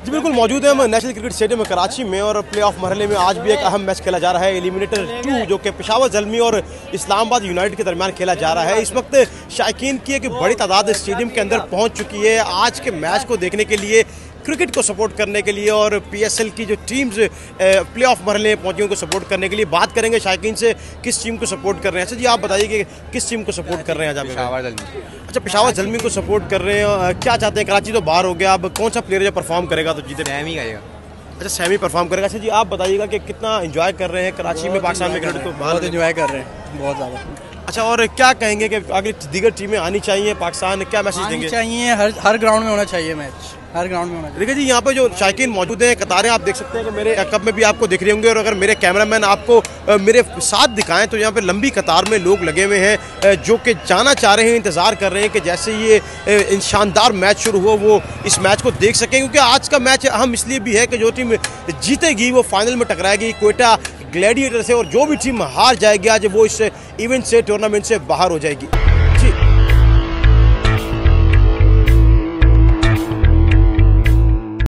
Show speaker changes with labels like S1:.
S1: जी बिल्कुल मौजूद है हम नेशनल क्रिकेट स्टेडियम में कराची में और प्लेऑफ मरहले में आज भी एक अहम मैच खेला जा रहा है। एलिमिनेटर 2 जो कि पेशावर ज़ल्मी और इस्लामाबाद यूनाइटेड के दरमियान खेला जा रहा है। इस वक्त शायकीन की एक बड़ी तादाद स्टेडियम के अंदर पहुंच चुकी है आज के मैच को देखने के लिए, क्रिकेट को सपोर्ट करने के लिए और PSL की जो टीम्स प्लेऑफ मरहले में पहुंची उनको सपोर्ट करने के लिए। बात करेंगे शायकीन से किस टीम को सपोर्ट कर रहे हैं। अच्छा जी, आप बताइए कि किस टीम को सपोर्ट कर रहे हैं आज?
S2: पेशावर ज़ल्मी।
S1: अच्छा, पेशावर ज़ल्मी को सपोर्ट कर रहे हैं। क्या चाहते हैं? कराची तो बाहर हो गया, अब कौन सा प्लेयर जो परफॉर्म करेगा तो जीते?
S2: सैमी करेगा।
S1: अच्छा, सैमी परफॉर्म करेगा। अच्छा जी, आप बताइएगा कि कितना एंजॉय कर रहे हैं कराची में पाकिस्तान में क्रिकेट को?
S3: बहुत एंजॉय कर रहे हैं, बहुत ज़्यादा।
S1: अच्छा, और क्या कहेंगे कि आगे दीगर टीमें आनी चाहिए पाकिस्तान, क्या मैसेज देंगे?
S3: चाहिए, हर ग्राउंड में होना चाहिए मैच, हर ग्राउंड में होना चाहिए।
S1: देखिए जी, यहाँ पे जो शायकीन मौजूद हैं, कतारें आप देख सकते हैं कि मेरे कप में भी आपको दिख रही होंगे और अगर मेरे कैमरामैन आपको मेरे साथ दिखाएं तो यहाँ पे लंबी कतार में लोग लगे हुए हैं जो कि जाना चाह रहे हैं, इंतज़ार कर रहे हैं कि जैसे ये शानदार मैच शुरू हो वो इस मैच को देख सकें, क्योंकि आज का मैच अहम इसलिए भी है कि जो टीम जीतेगी वो फाइनल में टकराएगी क्वेटा ग्लैडिएटर से और जो भी टीम हार जाएगी आज वो इस इवेंट से, टूर्नामेंट से बाहर हो जाएगी।